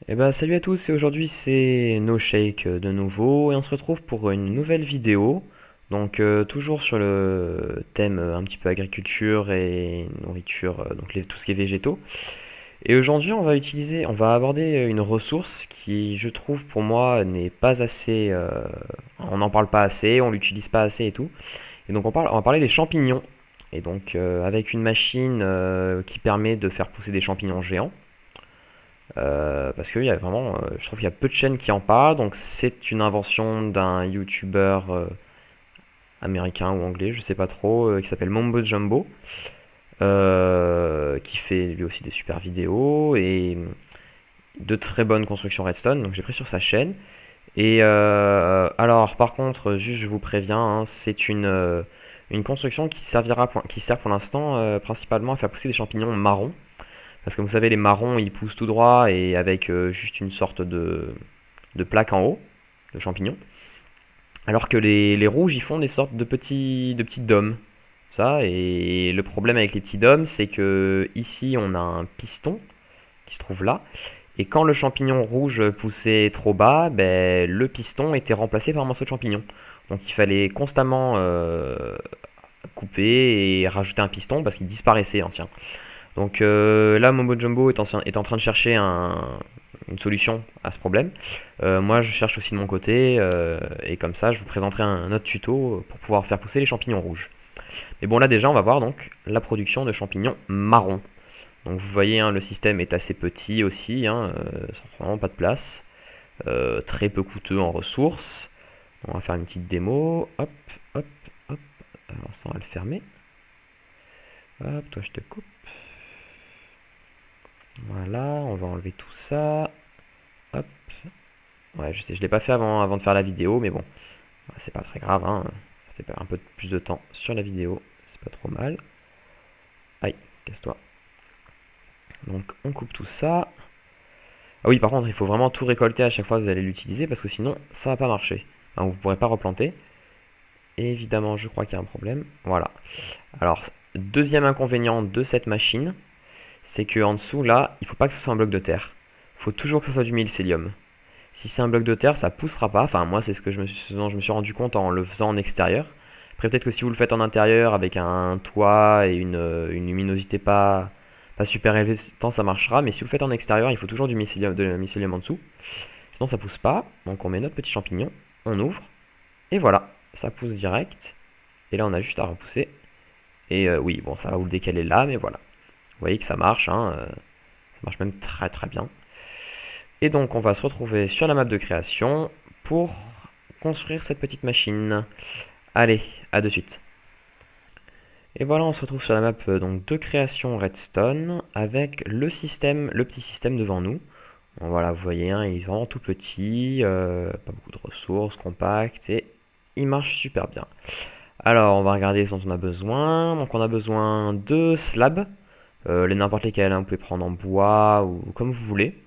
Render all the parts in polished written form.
Salut à tous, et aujourd'hui c'est NoShake de nouveau et on se retrouve pour une nouvelle vidéo. Toujours sur le thème un petit peu agriculture et nourriture, tout ce qui est végétaux. Et aujourd'hui on va aborder une ressource qui je trouve pour moi n'est pas assez, on n'en parle pas assez, on l'utilise pas assez et tout. Et donc on va parler des champignons. Avec une machine qui permet de faire pousser des champignons géants. Parce qu'il y a vraiment, je trouve qu'il y a peu de chaînes qui en parlent, donc c'est une invention d'un YouTuber américain ou anglais, je sais pas trop, qui s'appelle Mambo Jumbo, qui fait lui aussi des super vidéos et de très bonnes constructions Redstone, donc j'ai pris sur sa chaîne. Alors par contre, juste je vous préviens, hein, c'est une construction qui sert pour l'instant principalement à faire pousser des champignons marrons. Parce que vous savez, les marrons, ils poussent tout droit et avec juste une sorte de plaque en haut, de champignons. Alors que les rouges, ils font des sortes de petits dômes. Ça, et le problème avec les petits dômes, c'est que ici, on a un piston qui se trouve là. Et quand le champignon rouge poussait trop bas, ben, le piston était remplacé par un morceau de champignon. Donc il fallait constamment couper et rajouter un piston parce qu'il disparaissait ancien. Là, Momo Jumbo est en train de chercher une solution à ce problème. Moi, je cherche aussi de mon côté, et comme ça, je vous présenterai un autre tuto pour pouvoir faire pousser les champignons rouges. Mais bon, là déjà, on va voir donc la production de champignons marrons. Donc vous voyez, hein, le système est assez petit aussi, hein, ça prend vraiment pas de place. Très peu coûteux en ressources. On va faire une petite démo. Hop, hop, hop. Alors ça, on va le fermer. Hop, toi, je te coupe. Voilà, on va enlever tout ça. Hop. Ouais, je sais, je l'ai pas fait avant de faire la vidéo, mais bon, c'est pas très grave, hein. Ça fait un peu plus de temps sur la vidéo, c'est pas trop mal. Aïe, casse-toi. Donc on coupe tout ça. Ah oui, par contre, il faut vraiment tout récolter à chaque fois que vous allez l'utiliser, parce que sinon, ça va pas marcher. Enfin, vous pourrez pas replanter. Et évidemment, je crois qu'il y a un problème. Voilà. Alors, deuxième inconvénient de cette machine, c'est que en dessous, là, il faut pas que ce soit un bloc de terre. Il faut toujours que ce soit du mycélium. Si c'est un bloc de terre, ça poussera pas. Enfin, moi, c'est ce dont je me suis rendu compte en le faisant en extérieur. Après, peut-être que si vous le faites en intérieur avec un toit et une luminosité pas super élevée, tant ça marchera. Mais si vous le faites en extérieur, il faut toujours de mycélium en dessous. Sinon, ça pousse pas. Donc, on met notre petit champignon, on ouvre, et voilà, ça pousse direct. Et là, on a juste à repousser. Et oui, bon, ça va vous le décaler là, mais voilà. Vous voyez que ça marche, hein, ça marche même très très bien. Et donc on va se retrouver sur la map de création pour construire cette petite machine. Allez, à de suite. Et voilà, on se retrouve sur la map donc de création Redstone avec le petit système devant nous. Bon, voilà, vous voyez, hein, il est vraiment tout petit, pas beaucoup de ressources, compact, et il marche super bien. Alors, on va regarder ce dont on a besoin. Donc, on a besoin de slabs, les n'importe lesquels, hein, vous pouvez prendre en bois ou comme vous voulez.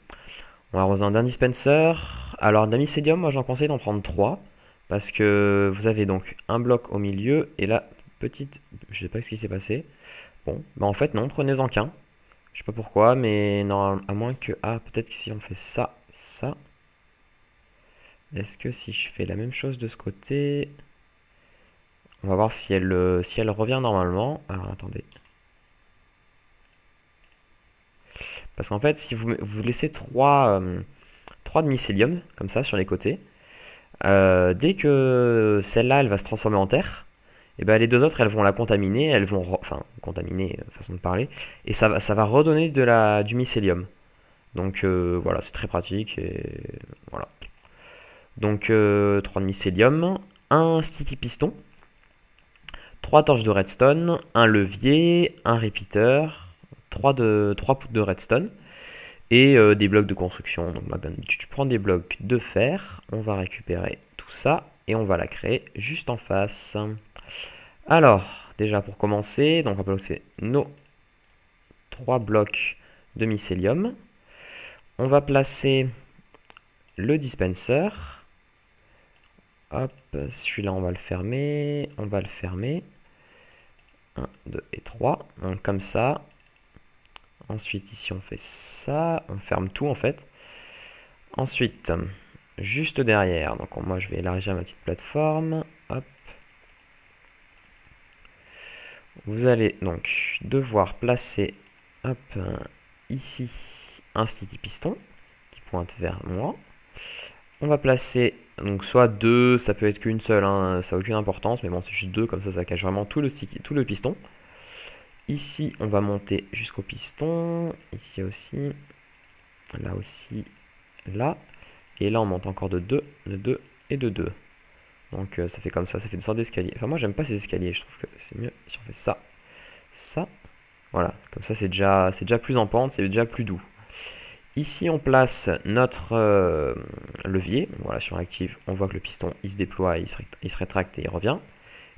On va besoin d'un dispenser. Alors, de la mycélium, moi j'en conseille d'en prendre 3. Parce que vous avez donc un bloc au milieu et la petite. Je sais pas ce qui s'est passé. Bon, bah en fait, non, prenez-en qu'un. Je sais pas pourquoi, mais non, à moins que. Ah, peut-être que si on fait ça, ça. Est-ce que si je fais la même chose de ce côté. On va voir si elle revient normalement. Alors, attendez. Parce qu'en fait, si vous laissez 3 de mycélium, comme ça, sur les côtés. Dès que celle-là, elle va se transformer en terre, et ben les deux autres, elles vont la contaminer, enfin contaminer, façon de parler, et ça va redonner du mycélium. Voilà, c'est très pratique et voilà. 3 de mycélium, un sticky piston, 3 torches de redstone, un levier, un repeater, 3 poutres de redstone et des blocs de construction. Donc bah, tu prends des blocs de fer, on va récupérer tout ça et on va la créer juste en face. Alors, déjà pour commencer, donc on va placer nos 3 blocs de mycélium. On va placer le dispenser. Hop, celui-là on va le fermer, on va le fermer. 1, 2 et 3, donc comme ça. Ensuite ici on fait ça, on ferme tout en fait. Ensuite, juste derrière, donc moi je vais élargir ma petite plateforme. Hop. Vous allez donc devoir placer, hop, ici, un sticky piston qui pointe vers moi. On va placer donc soit deux, ça peut être qu'une seule, hein, ça n'a aucune importance, mais bon c'est juste deux, comme ça cache vraiment tout le piston. Ici on va monter jusqu'au piston, ici aussi, là, et là on monte encore de 2 et de 2. Donc ça fait comme ça fait des sortes d'escaliers. Enfin moi j'aime pas ces escaliers, je trouve que c'est mieux si on fait ça, voilà, comme ça c'est déjà plus en pente, c'est déjà plus doux. Ici, on place notre levier. Voilà, si on l'active, on voit que le piston il se déploie, il se rétracte et il revient.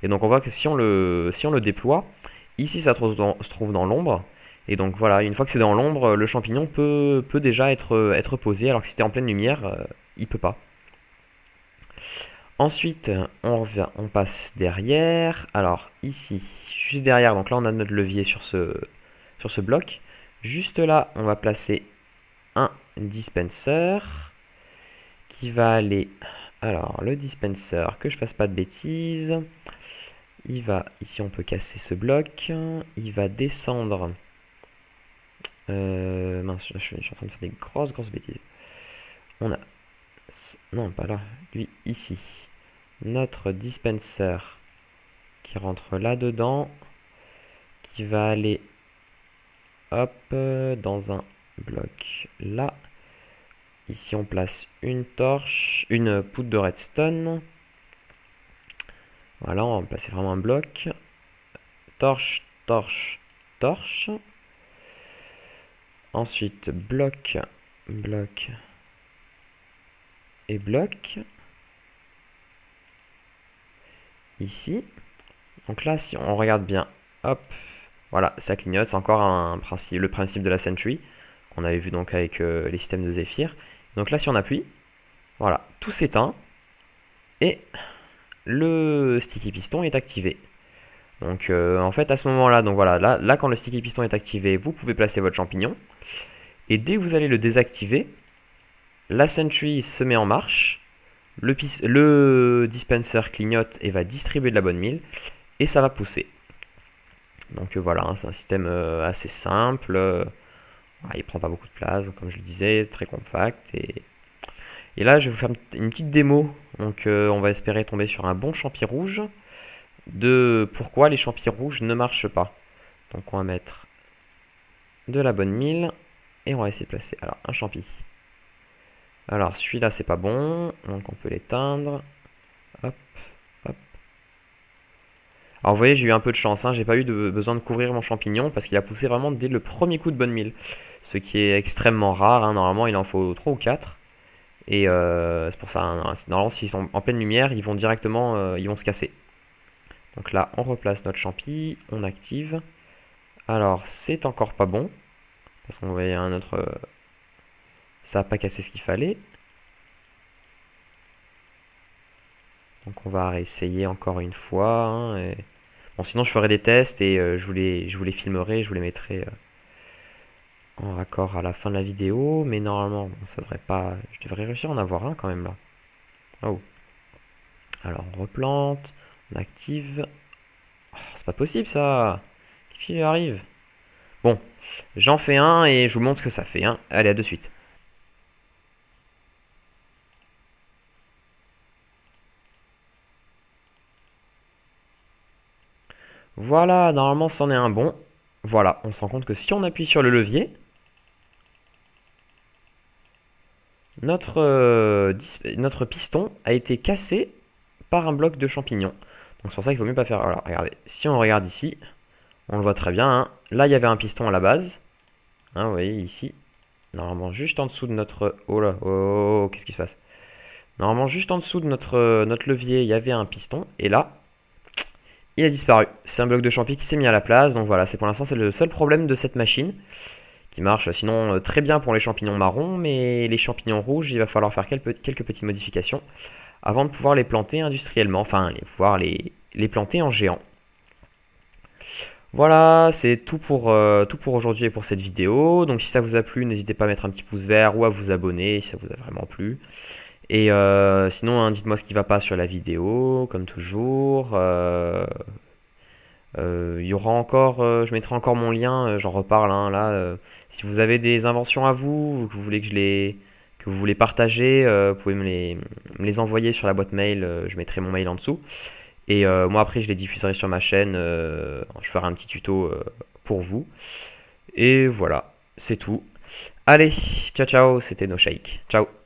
Et donc, on voit que si on le déploie, ici, ça se trouve dans l'ombre. Et donc, voilà, une fois que c'est dans l'ombre, le champignon peut déjà être posé, alors que si c'était en pleine lumière, il peut pas. Ensuite, on passe derrière. Alors, ici, juste derrière, donc là, on a notre levier sur ce bloc. Juste là, on va placer un dispenser qui va aller, alors le dispenser, que je fasse pas de bêtises, il va, ici on peut casser ce bloc, il va descendre, mince, je suis en train de faire des grosses bêtises, on a, non pas là, lui ici, notre dispenser qui rentre là dedans, qui va aller, hop, dans un bloc là. Ici, on place une torche, une poudre de redstone. Voilà, on va placer vraiment un bloc. Torche, torche, torche. Ensuite, bloc, bloc et bloc. Ici. Donc là, si on regarde bien, hop, voilà, ça clignote. C'est encore le principe de la Sentry qu'on avait vu donc avec les systèmes de Zephyr. Donc là, si on appuie, voilà, tout s'éteint et le sticky piston est activé. Donc en fait, à ce moment-là, donc voilà, là quand le sticky piston est activé, vous pouvez placer votre champignon. Et dès que vous allez le désactiver, la Sentry se met en marche, le dispenser clignote et va distribuer de la bonne mille, et ça va pousser. Donc voilà, hein, c'est un système assez simple. Il prend pas beaucoup de place, comme je le disais, très compact. Et là, je vais vous faire une petite démo. Donc on va espérer tomber sur un bon champi rouge. De pourquoi les champis rouges ne marchent pas. Donc on va mettre de la bonne mille. Et on va essayer de placer alors un champi. Alors celui-là c'est pas bon. Donc on peut l'éteindre. Hop, hop. Alors vous voyez, j'ai eu un peu de chance, hein. J'ai pas eu besoin de couvrir mon champignon parce qu'il a poussé vraiment dès le premier coup de bonne mille. Ce qui est extrêmement rare, hein. Normalement il en faut 3 ou 4. Et c'est pour ça, hein, normalement s'ils sont en pleine lumière, ils vont directement ils vont se casser. Donc là on replace notre champi, on active. Alors c'est encore pas bon. Parce qu'on voyait un autre... ça n'a pas cassé ce qu'il fallait. Donc on va réessayer encore une fois. Hein, et... Bon, sinon je ferai des tests et je vous les filmerai, je vous les mettrai en raccord à la fin de la vidéo. Mais normalement, bon, ça devrait pas... Je devrais réussir à en avoir un quand même là. Oh. Alors on replante, on active. Oh, c'est pas possible ça. Qu'est-ce qui lui arrive? Bon, j'en fais un et je vous montre ce que ça fait. Hein. Allez, à de suite. Voilà, normalement c'en est un bon. Voilà, on se rend compte que si on appuie sur le levier, notre piston a été cassé par un bloc de champignons. Donc c'est pour ça qu'il ne faut mieux pas faire... Alors regardez, si on regarde ici, on le voit très bien. Hein. Là, il y avait un piston à la base. Hein, vous voyez ici. Normalement, juste en dessous de notre... Oh là, oh, qu'est-ce qui se passe? Normalement, juste en dessous de notre levier, il y avait un piston. Et là, il a disparu. C'est un bloc de champi qui s'est mis à la place. Donc voilà, c'est pour l'instant, c'est le seul problème de cette machine. Qui marche sinon très bien pour les champignons marrons. Mais les champignons rouges, il va falloir faire quelques petites modifications avant de pouvoir les planter industriellement. Enfin, pouvoir les planter en géant. Voilà, c'est tout pour aujourd'hui et pour cette vidéo. Donc si ça vous a plu, n'hésitez pas à mettre un petit pouce vert ou à vous abonner si ça vous a vraiment plu. Et sinon, hein, dites-moi ce qui va pas sur la vidéo, comme toujours. Il y aura encore, je mettrai encore mon lien, j'en reparle hein, là. Si vous avez des inventions à vous, que vous voulez que vous voulez partager, vous pouvez me les envoyer sur la boîte mail, je mettrai mon mail en dessous. Et moi après je les diffuserai sur ma chaîne, je ferai un petit tuto pour vous. Et voilà, c'est tout. Allez, ciao ciao, c'était No Shake. Ciao.